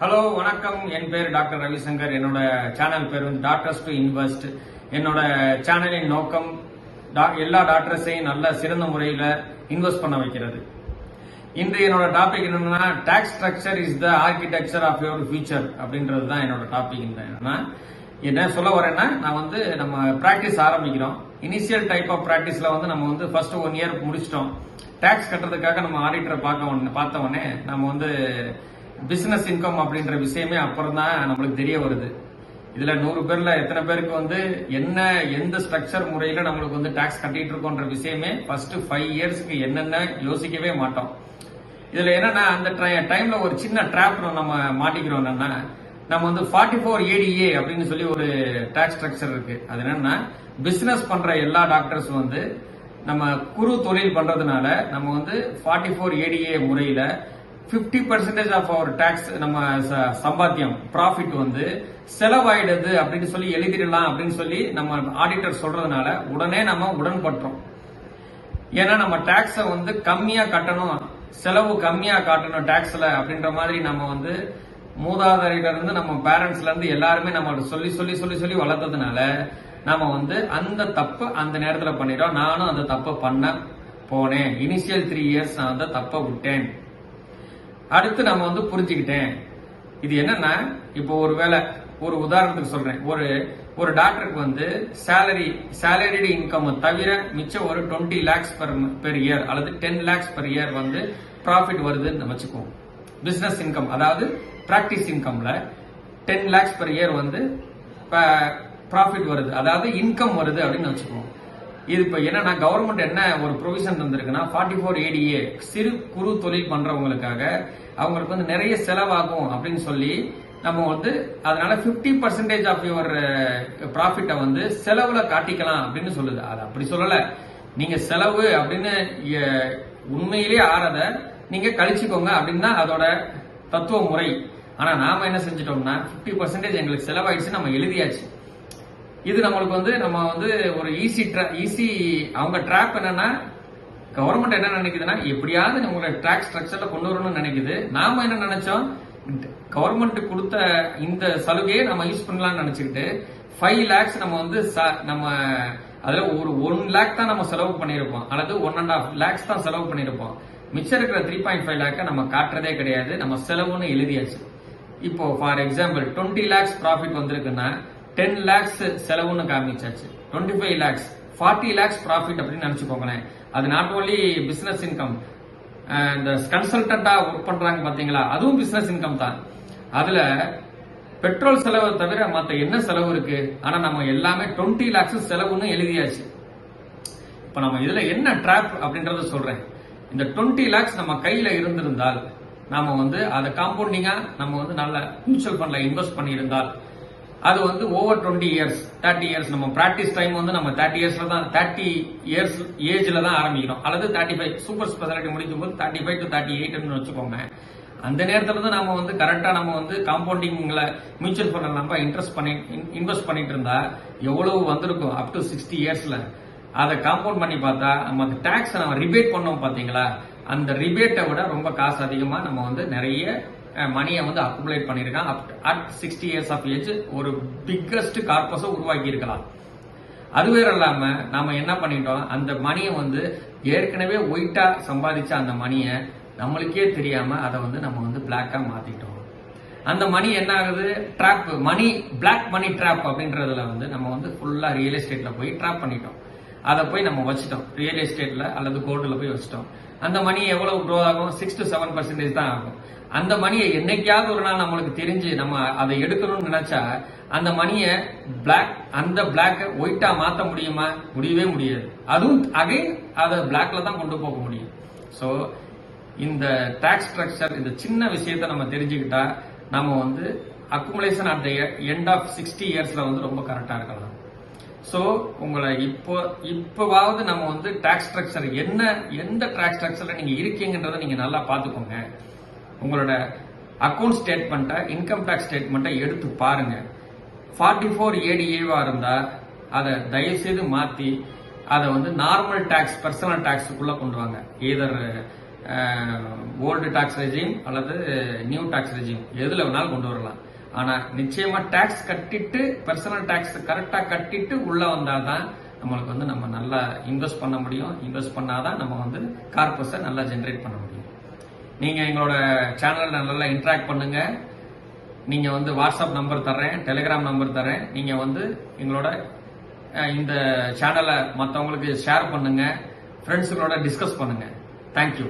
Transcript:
Hello வணக்கம். என் பேர் doctor Ravishankar. என்னோட சேனல் பேர் வந்து டாக்டர்ஸ் டு இன்வெஸ்ட். என்னோட சேனலின் நோக்கம் எல்லா டாக்டர்ஸையும் நல்ல சிறந்த முறையில் இன்வெஸ்ட் பண்ண வைக்கிறது. இன்று என்னோட டாபிக் என்னன்னா, tax structure is the architecture of your future அப்படின்றது தான் என்னோட டாபிக். என்ன சொல்ல வரேன்னா, நான் வந்து நம்ம பிராக்டிஸ் ஆரம்பிக்கிறோம். இனிஷியல் டைப் ஆஃப் பிராக்டிஸ்ல வந்து நம்ம வந்து ஃபர்ஸ்ட் 1 இயர் முடிச்சிட்டோம். டாக்ஸ் கட்டுறதுக்காக நம்ம ஆடிட்டரை பார்த்த உடனே நம்ம வந்து பிசினஸ் இன்கம் அப்படின்ற விஷயமே அப்புறம் தான் நம்மளுக்கு தெரிய வருது. இதுல 100 பேர்ல எத்தனை பேருக்கு வந்து எந்த ஸ்ட்ரக்சர் முறையில நம்மளுக்கு வந்து டாக்ஸ் கட்டிட்டு இருக்கோன்ற விஷயமே ஃபர்ஸ்ட் 5 இயர்ஸ்க்கு என்னென்ன யோசிக்கவே மாட்டோம். இதுல என்னன்னா, அந்த டைம்ல ஒரு சின்ன ட்ராப் நம்ம மாட்டிக்கிறோம். என்னன்னா, நம்ம வந்து 44 ADA அப்படின்னு சொல்லி ஒரு டாக்ஸ் ஸ்ட்ரக்சர் இருக்கு. அது என்னன்னா, பிசினஸ் பண்ற எல்லா டாக்டர்ஸ் வந்து நம்ம குறு தொழில் பண்றதுனால நம்ம வந்து 44 ADA முறையில 50% ஆஃப் அவர் டாக்ஸ் நம்ம சம்பாத்தியம் ப்ராஃபிட் வந்து செலவாயிடுது அப்படின்னு சொல்லி எழுதிடலாம் அப்படின்னு சொல்லி நம்ம ஆடிட்டர் சொல்றதுனால உடனே நம்ம உடன்பட்டோம். ஏன்னா நம்ம டாக்ஸை வந்து கம்மியா கட்டணும், செலவு கம்மியா காட்டணும் டாக்ஸ்ல அப்படின்ற மாதிரி நம்ம வந்து மூதாதையில இருந்து நம்ம பேரண்ட்ஸ்ல இருந்து எல்லாருமே நம்ம சொல்லி சொல்லி சொல்லி சொல்லி வளர்த்ததுனால நாம வந்து அந்த தப்பை அந்த நேரத்தில் பண்ணிட்டோம். நானும் அந்த தப்பை பண்ண போனேன். இனிஷியல் 3 இயர்ஸ் நான் அந்த தப்பை விட்டேன். அடுத்து நம்ம வந்து புரிஞ்சுக்கிட்டேன். இது என்னன்னா, இப்போ ஒரு உதாரணத்துக்கு சொல்றேன். ஒரு டாக்டருக்கு வந்து சேலரிடு இன்கம் தவிர மிச்சம் ஒரு 20 lakhs பெர் இயர் அல்லது 10 lakhs பெர் இயர் வந்து ப்ராஃபிட் வருதுன்னு வச்சுக்குவோம். பிசினஸ் இன்கம், அதாவது பிராக்டிஸ் இன்கம்ல 10 lakhs பெர் இயர் வந்து ப்ராஃபிட் வருது, அதாவது இன்கம் வருது அப்படின்னு வச்சுக்குவோம். இது இப்ப என்னன்னா, கவர்மெண்ட் என்ன ஒரு ப்ரொவிஷன் தந்திருக்குன்னா, 44 ADA சிறு குறு தொழில் பண்றவங்களுக்காக அவங்களுக்கு வந்து நிறைய செலவாகும் அப்படின்னு சொல்லி நம்ம வந்து அதனால 50% ஆஃப் யுவர் ப்ராஃபிட்டை வந்து செலவுல காட்டிக்கலாம் அப்படின்னு சொல்லுது. அது அப்படி சொல்லல. நீங்க செலவு அப்படின்னு உண்மையிலேயே ஆறத நீங்க கழிச்சுக்கோங்க அப்படின்னு தான் அதோட தத்துவ முறை. ஆனா நாம என்ன செஞ்சிட்டோம்னா, 50% எங்களுக்கு செலவாயிடுச்சு நம்ம எழுதியாச்சு. இது நம்மளுக்கு வந்து நம்ம வந்து ஒரு ஈஸி அவங்க ட்ராப் என்னன்னா, கவர்மெண்ட் என்ன நினைக்குதுன்னா, எப்படியாவது உங்களை டாக்ஸ் ஸ்ட்ரக்சர்ல கொண்டு வரணும்னு நினைக்குது. நாம என்ன நினைச்சோம், கவர்மெண்ட் கொடுத்த இந்த சலுகையை நம்ம யூஸ் பண்ணலாம்னு நினைச்சுக்கிட்டு 5 lakhs நம்ம வந்து நம்ம அதுல ஒரு 1 lakh தான் நம்ம செலவு பண்ணிருப்போம், அல்லது 1.5 lakhs தான் செலவு பண்ணிருப்போம். மிச்சம் இருக்கிற 3.5 lakh நம்ம காட்டுறதே கிடையாது, நம்ம செலவுன்னு எழுதியாச்சு. இப்போ ஃபார் எக்ஸாம்பிள் 20 lakhs ப்ராஃபிட் வந்திருக்குன்னா 10 lakhs செலவுன்னு காமிச்சாச்சு. 25 lakhs 40 lakhs ப்ராஃபிட் அப்படின்னு நினைச்சுக்கோங்களேன். அது நாட் ஓன்லி பிசினஸ் இன்கம். இந்த கன்சல்டண்டா ஒர்க் பண்றாங்க பாத்தீங்களா, அதுவும் பிசினஸ் இன்கம் தான். அதுல பெட்ரோல் செலவை தவிர மத்த என்ன செலவு இருக்கு? ஆனா நம்ம எல்லாமே 20 lakhs செலவுன்னு எழுதியாச்சு. இப்ப நம்ம இதுல என்ன ட்ராப் அப்படின்றத சொல்றேன். இந்த 20 lakhs நம்ம கையில இருந்திருந்தால், நாம வந்து அதை காம்பவுண்டிங்கா நம்ம வந்து நல்ல மியூச்சுவல் ஃபண்ட்ல இன்வெஸ்ட் பண்ணியிருந்தால், அது வந்து ஓவர் 20 இயர்ஸ் 30 இயர்ஸ் நம்ம பிராக்டிஸ் டைம் வந்து நம்ம 30 இயர்ஸ் ஏஜ்ல தான் ஆரம்பிக்கிறோம், அல்லது 35 சூப்பர் ஸ்பெஷாலிட்டி முடிக்கும் போது 35 to 38 வச்சுக்கோங்க. அந்த நேரத்துல தான் நம்ம வந்து கரெக்டா நம்ம வந்து காம்பவுண்டிங்ல மியூச்சுவல் ஃபண்ட்ல நம்ம இன்வெஸ்ட் பண்ணிட்டு இருந்தா எவ்வளவு வந்திருக்கும் அப் டு 60 இயர்ஸ்ல. அதை காம்பவுண்ட் பண்ணி பார்த்தா நமக்கு டாக்ஸ் நம்ம ரிபேட் பண்ணோம் பாத்தீங்களா, அந்த ரிபேட்டை விட ரொம்ப காசு அதிகமா நம்ம வந்து நிறைய மணியை வந்து அக்குமுலேட் பண்ணிருக்கான். அட் 60 இயர்ஸ் ஆஃப் ஏஜ் ஒரு பிக்கஸ்ட் கார்பஸை உருவாக்கி இருக்கலாம். அது வேற இல்லாம நாம என்ன பண்ணிட்டோம், அந்த மணியை வந்து ஏற்கனவே ஒயிட்டா சம்பாதிச்ச அந்த மணியை நம்மளுக்கே தெரியாம அதை வந்து நம்ம வந்து பிளாக்கா மாத்திட்டோம். அந்த மணி என்ன ஆகுது, ட்ராப் மணி, பிளாக் மணி ட்ராப் அப்படின்றதுல வந்து நம்ம வந்து ஃபுல்லா ரியல் எஸ்டேட்ல போய் ட்ராப் பண்ணிட்டோம். அதை போய் நம்ம வச்சுட்டோம் ரியல் எஸ்டேட்ல அல்லது கோல்டுல போய் வச்சுட்டோம். அந்த மணி எவ்வளவு க்ரோ ஆகும், 6 to 7% தான் ஆகும். அந்த மணியை என்னைக்காவது ஒரு நாள் நம்மளுக்கு தெரிஞ்சு நம்ம அதை எடுக்கணும்னு நினைச்சா அந்த மணியை அந்த பிளாக் ஒயிட்டா மாத்த முடியுமா? முடியவே முடியாது. அதுவும் அகைன் அதை பிளாக்ல தான் கொண்டு போக முடியும். சோ இந்த டாக்ஸ் ஸ்ட்ரக்சர், இந்த சின்ன விஷயத்தை நம்ம தெரிஞ்சுக்கிட்டா நம்ம வந்து accumulation at the end of 60 இயர்ஸ்ல வந்து ரொம்ப கரெக்டா இருக்கலாம். சோ உங்களை இப்போவாவது நம்ம வந்து டாக்ஸ் ஸ்ட்ரக்சர் எந்த டாக்ஸ் ஸ்ட்ரக்சர்ல நீங்க இருக்கீங்கன்றத நீங்க நல்லா பாத்துக்கோங்க. உங்களோட அக்கௌண்ட் ஸ்டேட்மெண்ட்டை, இன்கம் டாக்ஸ் ஸ்டேட்மெண்ட்டை எடுத்து பாருங்க. 44 ADA இருந்தா அதை தயவு செய்து மாத்தி அதை வந்து நார்மல் டாக்ஸ், பர்சனல் டாக்ஸுக்குள்ள கொண்டு வாங்க. either ஓல்டு டாக்ஸ் ரெஜிம் அல்லது நியூ டாக்ஸ் ரெஜிம் எதுல வேணாலும் கொண்டு வரலாம். ஆனா நிச்சயமா டாக்ஸ் கட்டிட்டு பர்சனல் டாக்ஸ் கரெக்டா கட்டிட்டு உள்ள வந்தாதான் நம்மளுக்கு வந்து நம்ம நல்லா இன்வெஸ்ட் பண்ண முடியும். இன்வெஸ்ட் பண்ணாதான் நம்ம வந்து கார்பஸை நல்லா ஜென்ரேட் பண்ண முடியும். நீங்க எங்களோட சேனல்ல நல்லா இன்டராக்ட் பண்ணுங்க. நீங்க வந்து வாட்ஸ்அப் நம்பர் தர்றேன், டெலிகிராம் நம்பர் தர்றேன். நீங்க வந்து எங்களோட இந்த சேனலை மற்றவங்களுக்கு ஷேர் பண்ணுங்க, ஃப்ரெண்ட்ஸுகளோட டிஸ்கஸ் பண்ணுங்க. தேங்க்யூ.